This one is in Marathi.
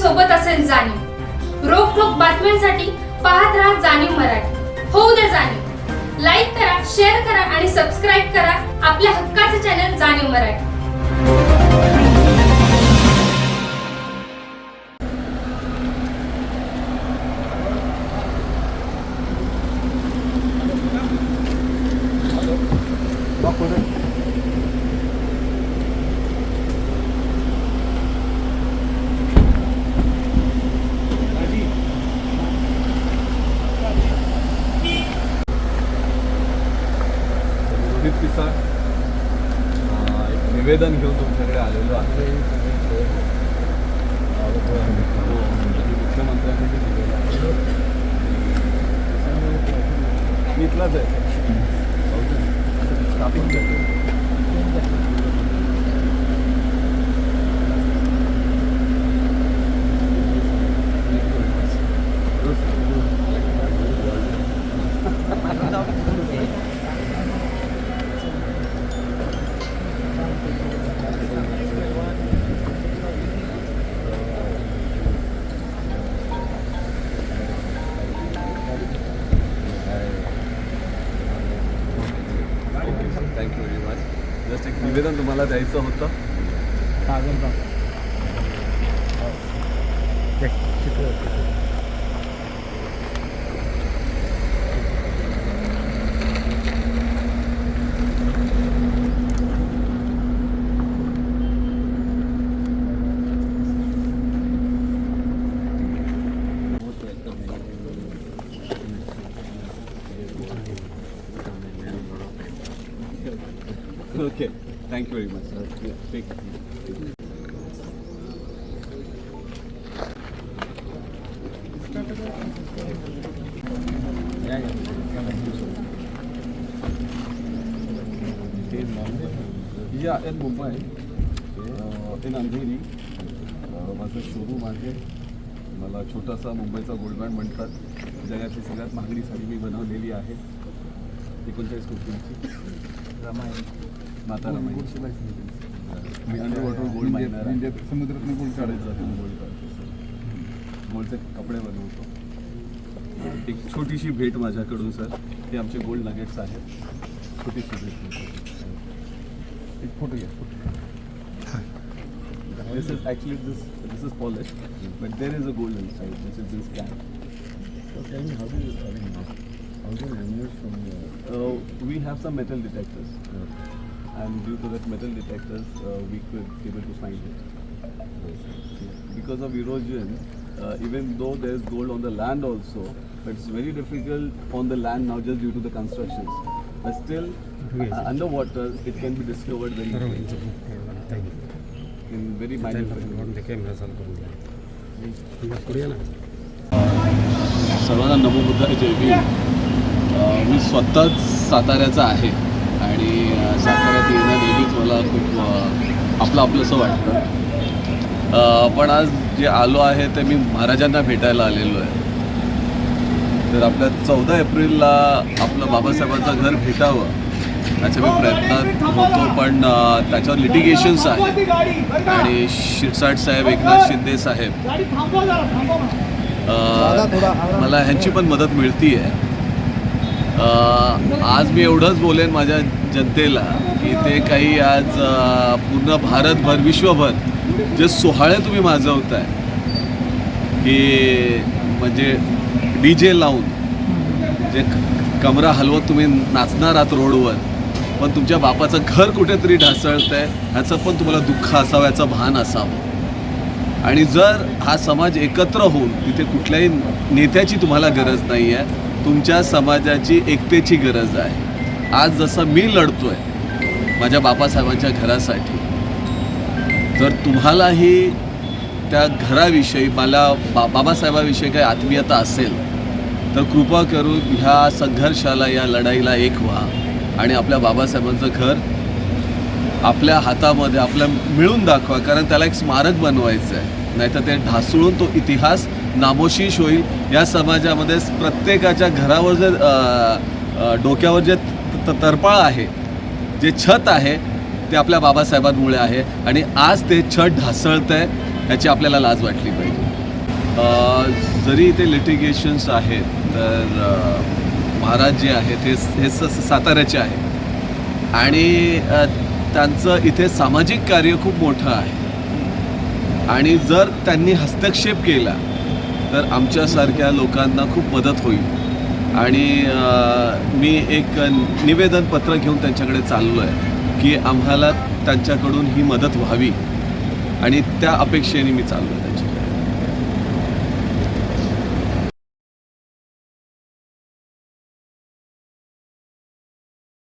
सोबत असेल जाणीव। रोखोक बातम्यांसाठी पाहत राहा जाणीव मराठी। होऊ द्या जाणीव। लाईक करा, शेअर करा आणि सबस्क्राईब करा आपल्या हक्काचे चॅनल जाणीव मराठी। एक निवेदन घेऊन तुमच्याकडे आलेलो आहे। मुख्यमंत्र्यांनी ते दिलेलं आहे। मी इथलाच आहे स्थापित करतो। Thank you very much. जस्ट एक निवेदन तुम्हाला द्यायचं होतं। Okay, thank you very much, sir. Yeah, take it. Yeah, in Mumbai, in Andheri माझं शोरूम आहे। मला छोटासा मुंबईचा गोल्डबँड म्हणतात। जगातली सगळ्यात महागडी साडी मी बनवलेली आहे। 39 कोटींची माता रमाई। मी अंडरवॉटर गोल्ड मायनर आहे। समुद्रातून गोल्ड काढायचं आहे। गोल्ड काढतो, गोल्डचे कपडे बनवतो। एक छोटीशी भेट माझ्याकडून सर, हे आमचे गोल्ड नगेट्स आहेत। छोटीशी भेट। एक फोटो घ्या। This is actually this is polished, but there is a gold inside. This is this can. So tell me, how do you remove from the? We have some metal detectors, and due to that metal detectors, we could be able to find it. Because of erosion, even though there is gold on the land also, but it's very difficult on the land now just due to the constructions. But still, underwater, it can be discovered very easily. In very minor सर्वांना नमो बुद्धाय जय भीम। मी स्वतःच साताऱ्याचा आहे आणि साताऱ्यात येणं नेहमीच मला खूप आपलंसं वाटतं। पण आज जे आलो आहे ते मी महाराजांना भेटायला आलेलो आहे। तर आपल्या 14 एप्रिलला आपलं बाबासाहेबांचं घर भेटावं याच्या मी प्रयत्नात होतो, पण त्याच्यावर लिटिगेशन्स आहेत आणि शिरसाट साहेब, एकनाथ शिंदे साहेब, मला ह्यांची पण मदत मिळती आहे। आज मी एवढंच बोलेन माझ्या जनतेला की ते काही आज पूर्ण भारतभर, विश्वभर जे सोहळे तुम्ही माजवताय की म्हणजे DJ लावून जे कमरा हलवत तुम्ही नाचणार आहात रोडवर, पण तुमच्या बापाचं घर कुठेतरी ढासळतंय ह्याचं पण तुम्हाला दुःख असावं, याचं भान असावं। आणि जर हा समाज एकत्र होऊन, तिथे कुठल्याही नेत्याची तुम्हाला गरज नाही आहे, तुमच्या समाजाची एकतेची गरज आहे। आज जसं मी लढतोय माझ्या बाबासाहेबांच्या घरासाठी, जर तुम्हालाही त्या घराविषयी, मला बाबासाहेबाविषयी काही आत्मीयता असेल तर कृपा करून ह्या संघर्षाला, या लढाईला एक व्हा आणि आपल्या बाबासाहेबांचं घर आपल्या हातामध्ये आपल्या मिळून दाखवा, कारण त्याला एक स्मारक बनवायचं आहे। नाहीतर ते ढासळून तो इतिहास नामोशीश होईल। या समाजामध्ये प्रत्येकाच्या घरावर जे डोक्यावर जे तरपाळ आहे, जे छत आहे, ते आपल्या बाबासाहेबांमुळे आहे आणि आज ते छत ढासळतंय, ह्याची आपल्याला लाज वाटली पाहिजे। जरी इथे लिटिगेशन्स आहेत तर महाराज जे आहेत हे साताऱ्याचे आहेत आणि त्यांचं इथे सामाजिक कार्य खूप मोठं आहे आणि जर त्यांनी हस्तक्षेप केला तर आमच्यासारख्या लोकांना खूप मदत होईल आणि मी एक निवेदन पत्र घेऊन त्यांच्याकडे चाललो आहे की आम्हाला त्यांच्याकडून ही मदत व्हावी आणि त्या अपेक्षेने मी चाललो आहे त्यांच्याकडे.